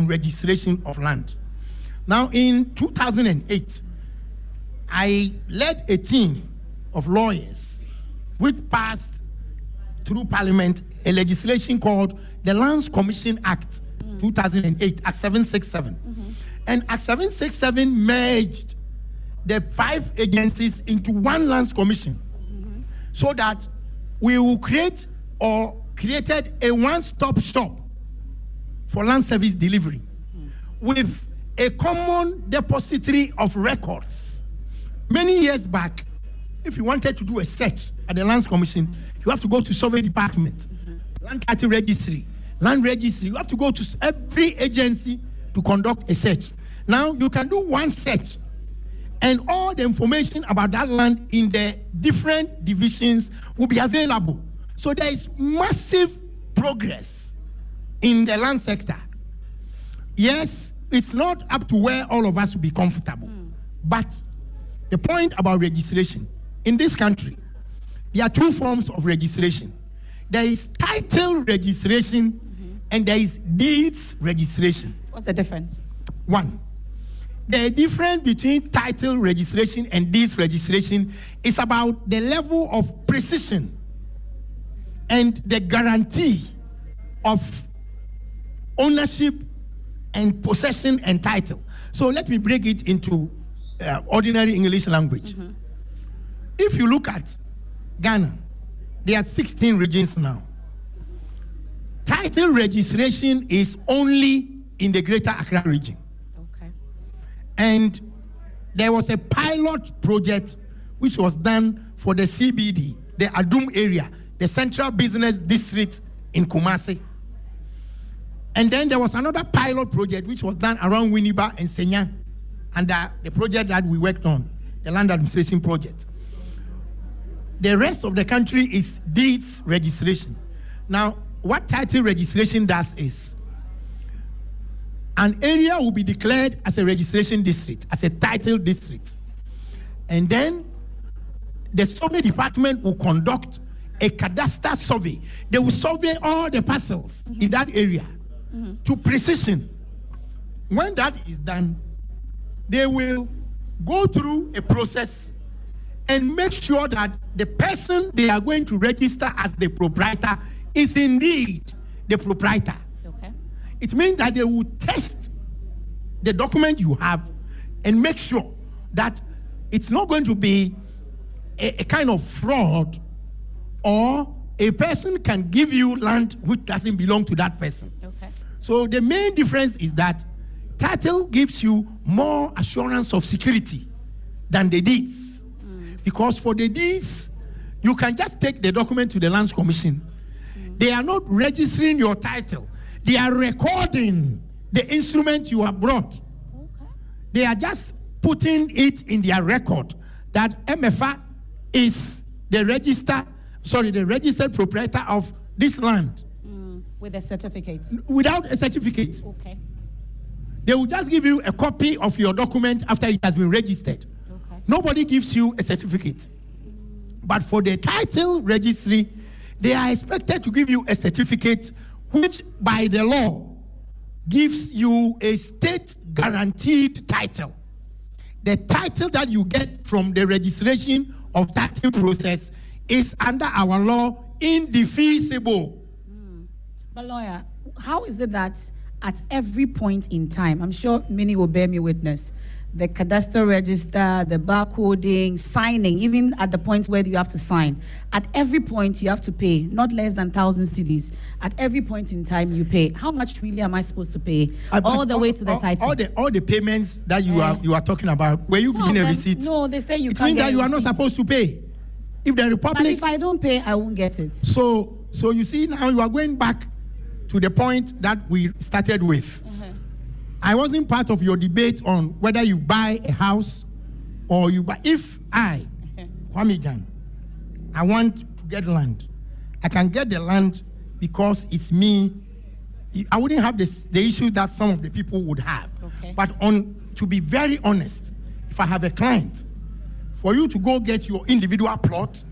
on registration of land. Now, in 2008, I led a team of lawyers which passed through Parliament a legislation called the Lands Commission Act 2008, Act 767. And Act 767 merged the 5 agencies into one Lands Commission so that we will created a one-stop shop for land service delivery with a common depository of records. Many years back, if you wanted to do a search at the Lands Commission, you have to go to Survey Department, Land Title Registry, Land Registry. You have to go to every agency to conduct a search. Now you can do one search and all the information about that land in the different divisions will be available. So there is massive progress in the land sector. Yes, it's not up to where all of us will be comfortable. But the point about registration, in this country, there are 2 forms of registration. There is title registration and there is deeds registration. What's the difference? 1. The difference between title registration and deeds registration is about the level of precision and the guarantee of ownership and possession and title. So let me break it into ordinary English language. If you look at Ghana, there are 16 regions now. Title registration is only in the Greater Accra region. Okay. And there was a pilot project which was done for the CBD, the Adum area, the Central Business District in Kumasi. And then there was another pilot project which was done around Winneba and Senya, and the project that we worked on, the Land Administration Project. The rest of the country is deeds registration. Now, what title registration does is, an area will be declared as a registration district, as a title district. And then the survey department will conduct a cadastral survey. They will survey all the parcels in that area to precision. When that is done, they will go through a process and make sure that the person they are going to register as the proprietor is indeed the proprietor. Okay. It means that they will test the document you have and make sure that it's not going to be a kind of fraud, or a person can give you land which doesn't belong to that person. Okay. So the main difference is that title gives you more assurance of security than the deeds. Because for the deeds, you can just take the document to the Lands Commission. They are not registering your title. They are recording the instrument you have brought. Okay. They are just putting it in their record that MFA is the registered proprietor of this land. With a certificate? Without a certificate. Okay. They will just give you a copy of your document after it has been registered. Okay. Nobody gives you a certificate. But for the title registry, they are expected to give you a certificate which by the law gives you a state guaranteed title. The title that you get from the registration of title process is under our law indefeasible. But lawyer, how is it that at every point in time, I'm sure many will bear me witness, the cadastral register, the barcoding, signing, even at the point where you have to sign, at every point you have to pay, not less than 1,000 cedis. At every point in time you pay. How much really am I supposed to pay? All the way to the title. All the payments that you are talking about, were you given a receipt? No, they say you it can't means get that you are not receipts. supposed to pay. If the Republic... But if I don't pay, I won't get it. So you see, now you are going back to the point that we started with. I wasn't part of your debate on whether you buy a house or you buy. If I, Kwame Jan, I want to get land, I can get the land because it's me. I wouldn't have the issue that some of the people would have. Okay. But to be very honest, if I have a client, for you to go get your individual plot,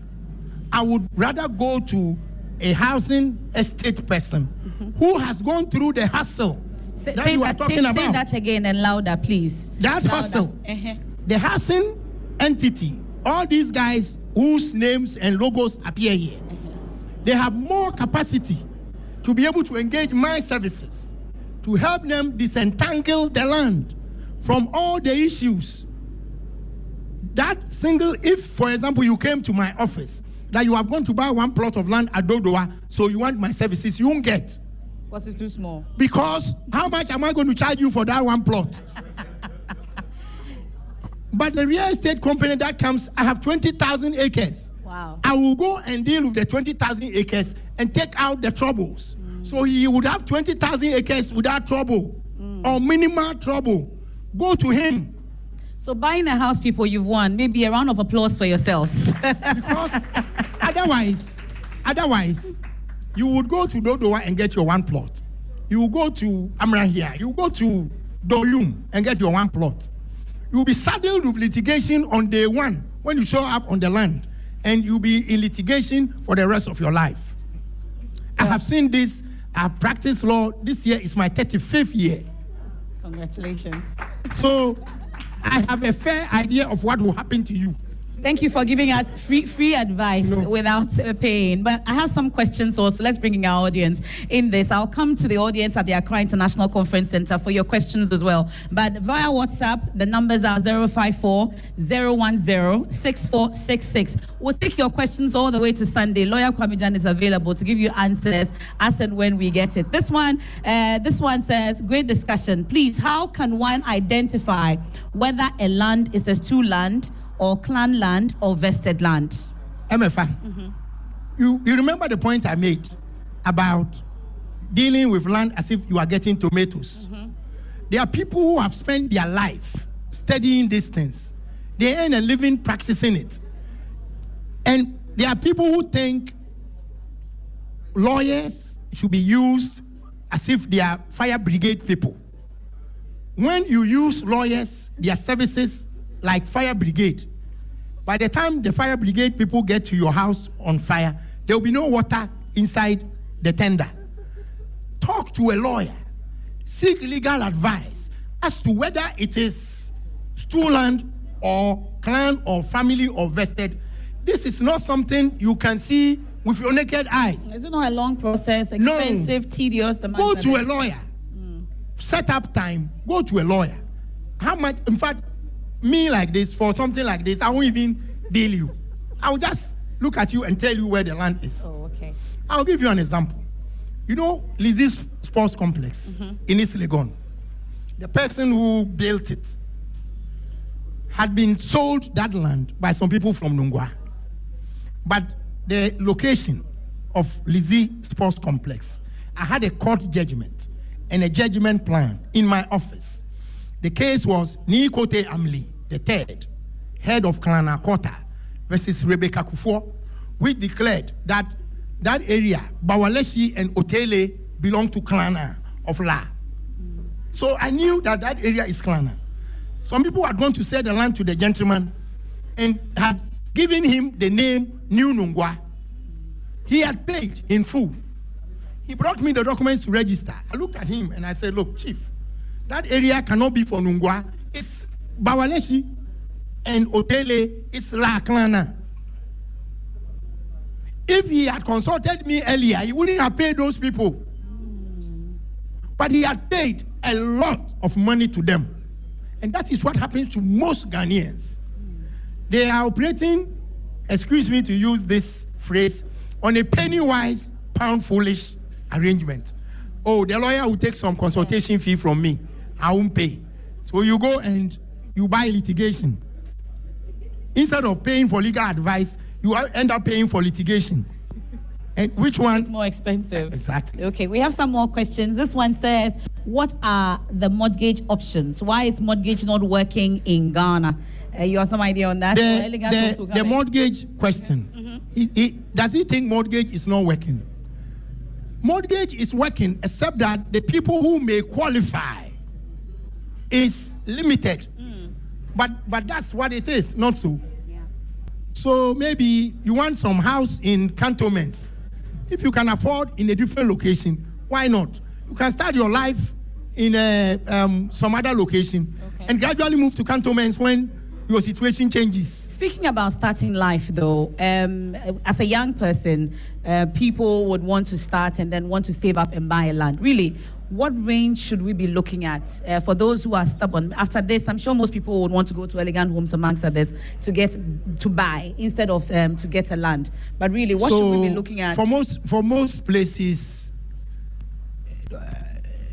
I would rather go to a housing estate person who has gone through the hassle Say that again and louder, please. That hustle, the housing entity, all these guys whose names and logos appear here, they have more capacity to be able to engage my services to help them disentangle the land from all the issues. That single, if, for example, you came to my office, that you have gone to buy one plot of land at Dodoa, so you want my services, you won't get. Because it's too small. Because how much am I going to charge you for that one plot? But the real estate company that comes, I have 20,000 acres. Wow. I will go and deal with the 20,000 acres and take out the troubles. So he would have 20,000 acres without trouble or minimal trouble. Go to him. So buying a house, people, you've won. Maybe a round of applause for yourselves. Because otherwise, you would go to Dodowa and get your one plot. You will go to Amrahia. You will go to Doyum and get your one plot. You will be saddled with litigation on day one when you show up on the land. And you'll be in litigation for the rest of your life. I have seen this. I have practiced law. This year is my 35th year. Congratulations. So I have a fair idea of what will happen to you. Thank you for giving us free advice without paying. But I have some questions also. Let's bring in our audience in this. I'll come to the audience at the Accra International Conference Center for your questions as well. But via WhatsApp, the numbers are 054-010-6466. We'll take your questions all the way to Sunday. Lawyer Kwame is available to give you answers as and when we get it. This one says, great discussion. Please, how can one identify whether a land is a stew land or clan land or vested land? MFA, you remember the point I made about dealing with land as if you are getting tomatoes. There are people who have spent their life studying these things. They earn a living practicing it. And there are people who think lawyers should be used as if they are fire brigade people. When you use lawyers, their services, like fire brigade, by the time the fire brigade people get to your house on fire, there will be no water inside the tender. Talk to a lawyer. Seek legal advice as to whether it is stew land or clan or family or vested. This is not something you can see with your naked eyes. Is it not a long process, expensive, tedious? Go to a lawyer. Set up time. Go to a lawyer. How much? In fact, me like this, for something like this, I won't even deal you. I'll just look at you and tell you where the land is. Oh, okay. I'll give you an example. You know, Lizzie's Sports Complex in East Legon. The person who built it had been sold that land by some people from Nungwa. But the location of Lizzie Sports Complex, I had a court judgment and a judgment plan in my office. The case was Nikote Amli, the third, head of Klana Kota, versus Rebecca Kufuor, which declared that that area, Bawaleshi and Otele, belong to Klana of La. So I knew that that area is Klana. Some people had gone to sell the land to the gentleman and had given him the name New Nungwa. He had paid in full. He brought me the documents to register. I looked at him and I said, look, Chief, that area cannot be for Nungwa. It's Bawaleshi and Otele, it's La Klana. If he had consulted me earlier, he wouldn't have paid those people. But he had paid a lot of money to them. And that is what happens to most Ghanaians. They are operating, excuse me to use this phrase, on a penny-wise, pound-foolish arrangement. Oh, the lawyer will take some consultation fee from me. I won't pay. So you go and you buy litigation. Instead of paying for legal advice, you end up paying for litigation. And which one? It's more expensive. Exactly. Okay, we have some more questions. This one says, what are the mortgage options? Why is mortgage not working in Ghana? You have some idea on that? The mortgage question. Does he think mortgage is not working? Mortgage is working, except that the people who may qualify is limited. But that's what it is, not so. Yeah. So maybe you want some house in cantonments. If you can afford in a different location, why not? You can start your life in some other location, and gradually move to cantonments when your situation changes. Speaking about starting life, though, as a young person, people would want to start and then want to save up and buy a land. Really, what range should we be looking at for those who are stubborn? After this, I'm sure most people would want to go to Elegant Homes amongst others to buy instead of to get a land. But really, what should we be looking at? For most places,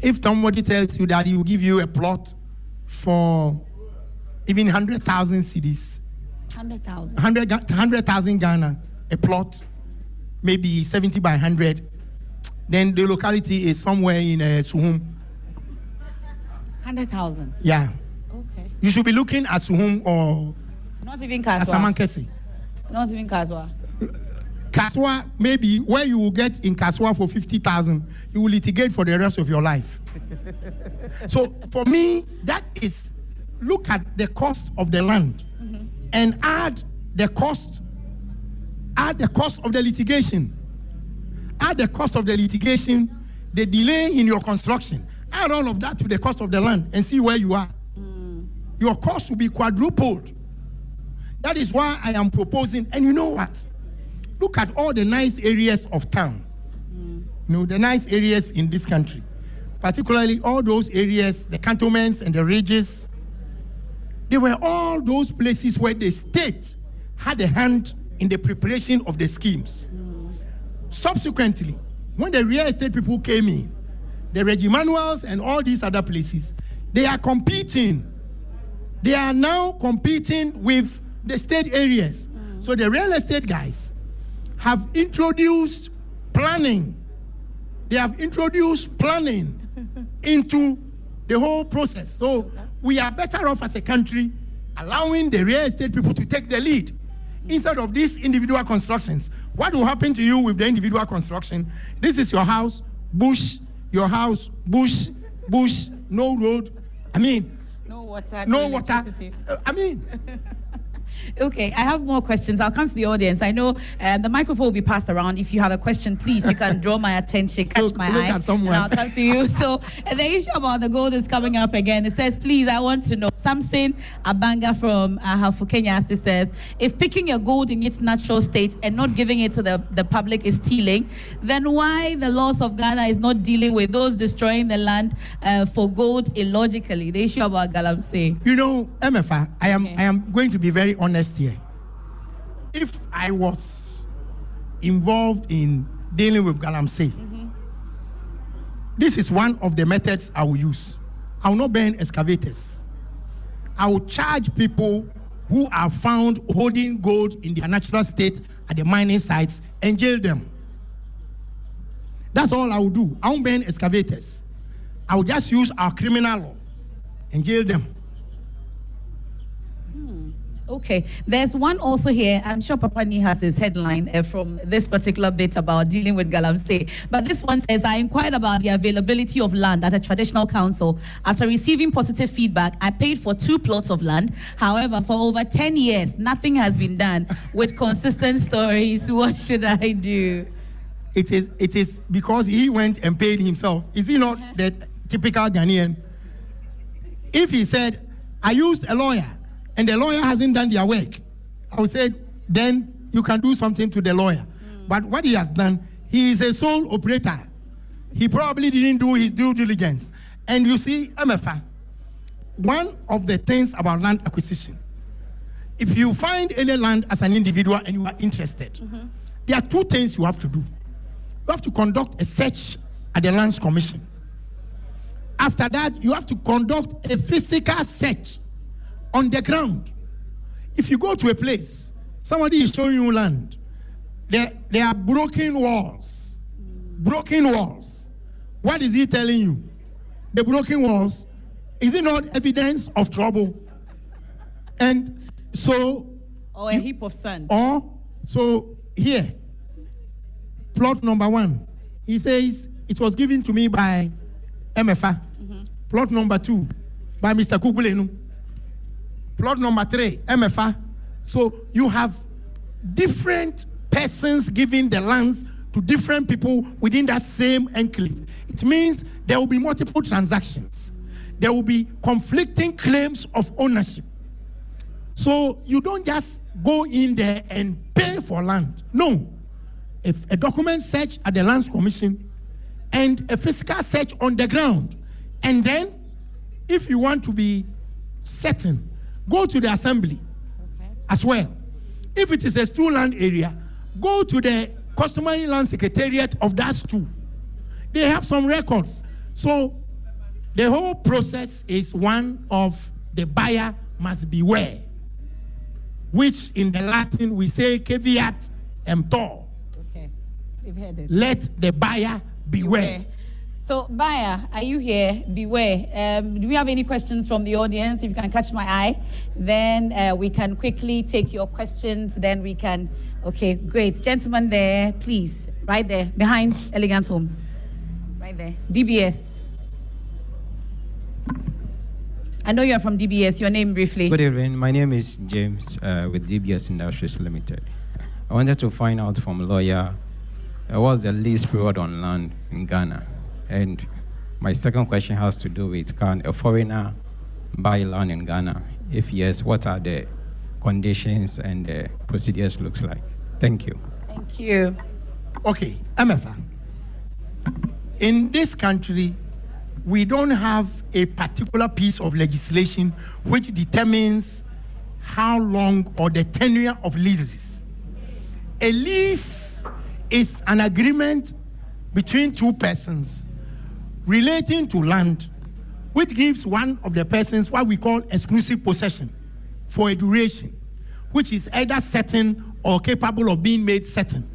if somebody tells you that he will give you a plot for even 100,000 cedis, 100,000 Ghana, a plot, maybe 70 by 100. Then the locality is somewhere in Suhum. 100,000? Yeah. Okay. You should be looking at Suhum or not even Kaswa. Asamankesi. Not even Kaswa. Kaswa, maybe where you will get in Kaswa for 50,000, you will litigate for the rest of your life. So for me, that is, look at the cost of the land and add the cost of the litigation. Add the cost of the litigation, the delay in your construction. Add all of that to the cost of the land and see where you are. Your cost will be quadrupled. That is why I am proposing, and you know what? Look at all the nice areas of town. You know, the nice areas in this country. Particularly all those areas, the cantonments and the ridges. They were all those places where the state had a hand in the preparation of the schemes. Subsequently, when the real estate people came in, the Reggie Manuels and all these other places, they are competing. They are now competing with the state areas. So the real estate guys have introduced planning. They have introduced planning into the whole process. So we are better off as a country allowing the real estate people to take the lead instead of these individual constructions. What will happen to you with the individual construction? This is your house, bush, your house, bush, bush, no road. I mean, no water, no water. I mean. Okay, I have more questions. I'll come to the audience. I know the microphone will be passed around. If you have a question, please, you can draw my attention, catch my eye, and I'll come to you. So the issue about the gold is coming up again. It says, please, I want to know. Samson Abanga from Hafu Kenya says, if picking your gold in its natural state and not giving it to the public is stealing, then why the laws of Ghana is not dealing with those destroying the land for gold illogically? The issue about Galamsey. You know, MFA, I am going to be very honest here. If I was involved in dealing with Galamsey, this is one of the methods I will use. I will not burn excavators. I will charge people who are found holding gold in their natural state at the mining sites and jail them. That's all I will do. I won't burn excavators. I will just use our criminal law and jail them. Okay, there's one also here. I'm sure Papani has his headline from this particular bit about dealing with Galamsey. But this one says, I inquired about the availability of land at a traditional council. After receiving positive feedback, I paid for 2 plots of land. However, for over 10 years, nothing has been done with consistent stories. What should I do? It is because he went and paid himself. Is he not the typical Ghanaian? If he said, I used a lawyer, and the lawyer hasn't done their work, I would say, then you can do something to the lawyer. But what he has done, he is a sole operator. He probably didn't do his due diligence. And you see, MFA, one of the things about land acquisition, if you find any land as an individual and you are interested, there are 2 things you have to do. You have to conduct a search at the Lands Commission. After that, you have to conduct a physical search on the ground. If you go to a place, somebody is showing you land, there are broken walls. Broken walls. What is he telling you? The broken walls, is it not evidence of trouble? And so... Or a heap of sand. Or, so here, plot number 1, he says, it was given to me by MFA. Plot number 2, by Mr. Kugulenu. Plot number 3, MFA. So you have different persons giving the lands to different people within that same enclave. it means there will be multiple transactions. There will be conflicting claims of ownership. So you don't just go in there and pay for land. No. If a document search at the Lands Commission and a physical search on the ground, and then if you want to be certain, go to the assembly as well. If it is a stool land area, go to the customary land secretariat of that stool. They have some records. So the whole process is one of the buyer must beware, which in the Latin we say caveat emptor. Okay, you've heard it. Let the buyer beware. So, buyer, are you here? Beware. Do we have any questions from the audience? If you can catch my eye, then we can quickly take your questions. Then we can. Okay, great. Gentleman there, please. Right there, behind Elegant Homes. Right there. DBS. I know you're from DBS. Your name briefly. Good evening. My name is James with DBS Industries Limited. I wanted to find out from a lawyer what's the lease period on land in Ghana? And my second question has to do with, can a foreigner buy land in Ghana? If yes, what are the conditions and the procedures looks like? Thank you. Thank you. Okay, MFA. In this country, we don't have a particular piece of legislation which determines how long or the tenure of leases. A lease is an agreement between two persons relating to land, which gives one of the persons what we call exclusive possession for a duration, which is either certain or capable of being made certain.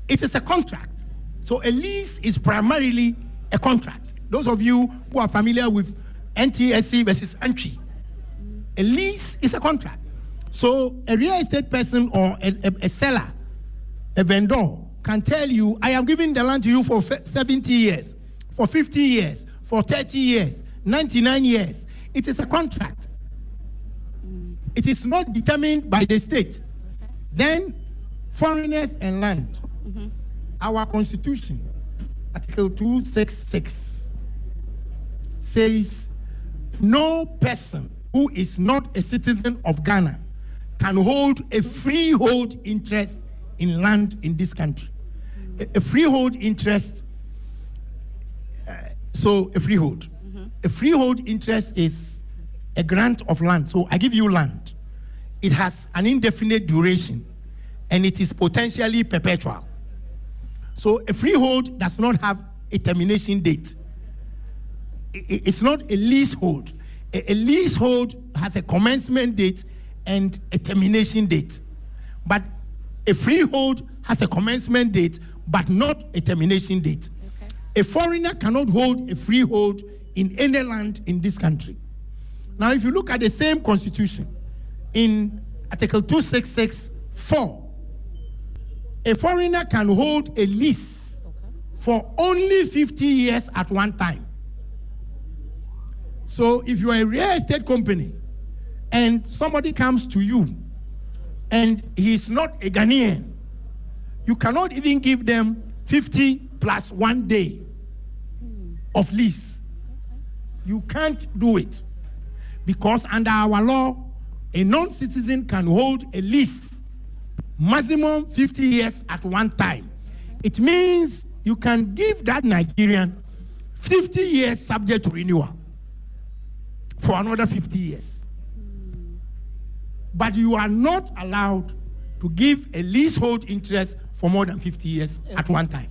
It is a contract. So a lease is primarily a contract. Those of you who are familiar with NTSC versus entry, a lease is a contract. So a real estate person or a seller, a vendor, can tell you, I am giving the land to you for 70 years, for 50 years, for 30 years, 99 years. It is a contract. It is not determined by the state. Then, foreigners and land. Our constitution, Article 266, says no person who is not a citizen of Ghana can hold a freehold interest in land in this country. A freehold interest, a freehold. A freehold interest is a grant of land. So I give you land. It has an indefinite duration and it is potentially perpetual. So a freehold does not have a termination date. It's not a leasehold. A leasehold has a commencement date and a termination date. But a freehold has a commencement date, but not a termination date. Okay. A foreigner cannot hold a freehold in any land in this country. Now, if you look at the same constitution, in Article 266(4), a foreigner can hold a lease for only 50 years at one time. So if you are a real estate company and somebody comes to you and he is not a Ghanaian, you cannot even give them 50 plus 1 day of lease. You can't do it because under our law, a non-citizen can hold a lease maximum 50 years at one time. It means you can give that Nigerian 50 years subject to renewal for another 50 years. But you are not allowed to give a leasehold interest for more than 50 years at one time.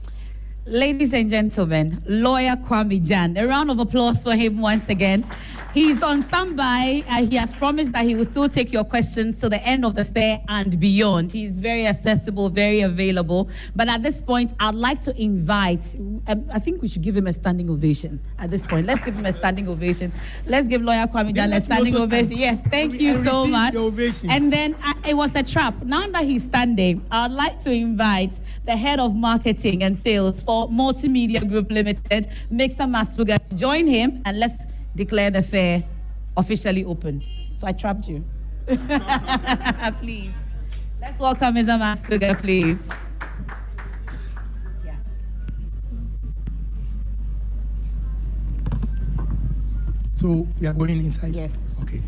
Ladies and gentlemen, lawyer Kwame Jan. A round of applause for him once again. He's on standby. He has promised that he will still take your questions till the end of the fair and beyond. He's very accessible, very available. But at this point, I'd like to invite, I think we should give him a standing ovation at this point. Let's give him a standing ovation. Let's give lawyer Kwame Jan a standing ovation. Yes, thank you so much. And then it was a trap. Now that he's standing, I'd like to invite the head of marketing and sales for Multimedia Group Limited, Mr. Masfuga, to join him, and let's declare the fair officially open. So I trapped you. Please. Let's welcome Mr. Masfuga, please. Yeah. So we are going inside? Yes. Okay.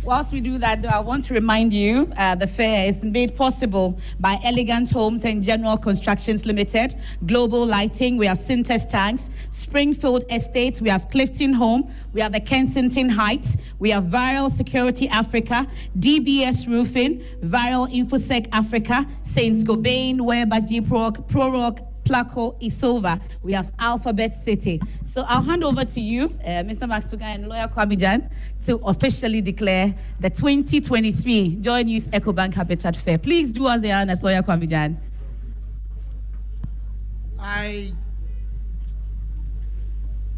Whilst we do that, though, I want to remind you the fair is made possible by Elegant Homes and General Constructions Limited, Global Lighting, we have Synthes Tanks, Springfield Estates, we have Clifton Home, we have the Kensington Heights, we have Viral Security Africa, DBS Roofing, Viral Infosec Africa, Saints Gobain, Weber G Prorock, Placo Isilva. We have Alphabet City. So I'll hand over to you, Mr. Maxuga and Lawyer Kwamijan, to officially declare the 2023 JoyNews Ecobank Habitat Fair. Please do us the honors, Lawyer Kwamijan.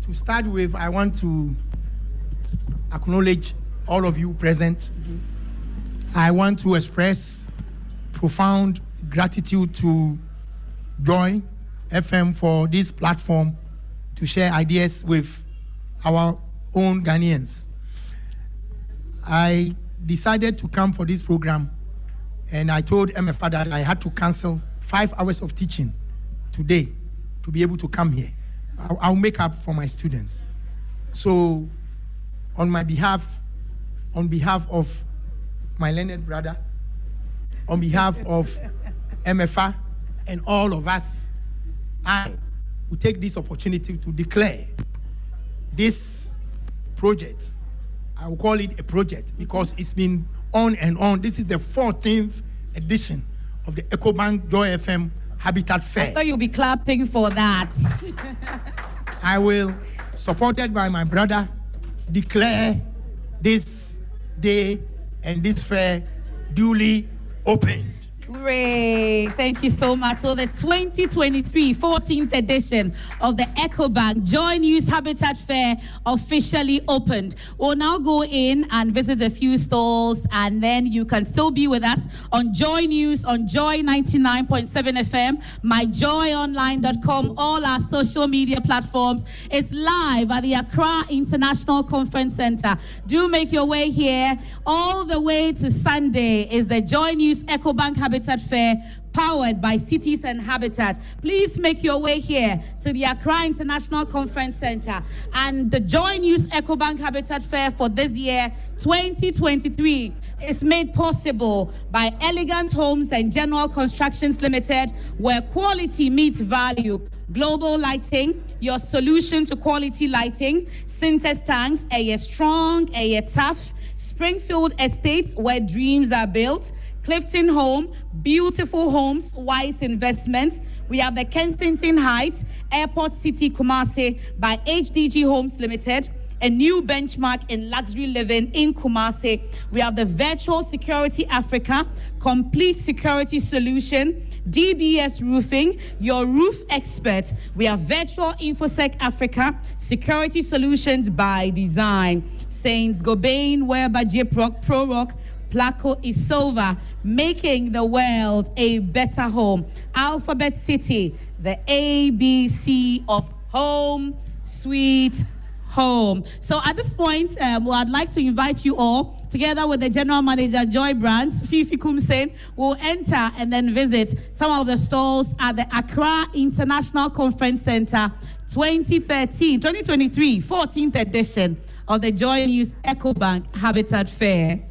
To start with, I want to acknowledge all of you present. I want to express profound gratitude to Joy FM for this platform to share ideas with our own Ghanaians. I decided to come for this program, and I told MFA that I had to cancel 5 hours of teaching today to be able to come here. I'll make up for my students. So on behalf of my learned brother, on behalf of MFA and all of us, I will take this opportunity to declare this project. I will call it a project because it's been on and on. This is the 14th edition of the Ecobank Joy FM Habitat Fair. I thought you'll be clapping for that. I will, supported by my brother, declare this day and this fair duly opened. Hooray! Thank you so much. So the 2023 14th edition of the Ecobank JoyNews Habitat Fair officially opened. We'll now go in and visit a few stalls, and then you can still be with us on JoyNews, on Joy 99.7 FM, myjoyonline.com, all our social media platforms. It's live at the Accra International Conference Center. Do make your way here. All the way to Sunday is the JoyNews Ecobank Habitat Fair, powered by Cities and Habitat. Please make your way here to the Accra International Conference Center. And the JoyNews Ecobank Habitat Fair for this year, 2023, is made possible by Elegant Homes and General Constructions Limited, where quality meets value. Global Lighting, your solution to quality lighting. Synthes Tanks, a strong, a tough. Springfield Estates, where dreams are built. Clifton Home, beautiful homes, wise investments. We have the Kensington Heights, Airport City, Kumasi by HDG Homes Limited, a new benchmark in luxury living in Kumasi. We have the Virtual Security Africa, complete security solution. DBS Roofing, your roof expert. We have Virtual Infosec Africa, security solutions by design. Saints Gobain, Weber G Prorock, Placo Isilva, making the world a better home. Alphabet City, the ABC of home, sweet home. So at this point, I'd like to invite you all, together with the General Manager, Joy Brands, Fifi Kumsen, will enter and then visit some of the stalls at the Accra International Conference Center 2023, 14th edition of the JoyNews Ecobank Habitat Fair.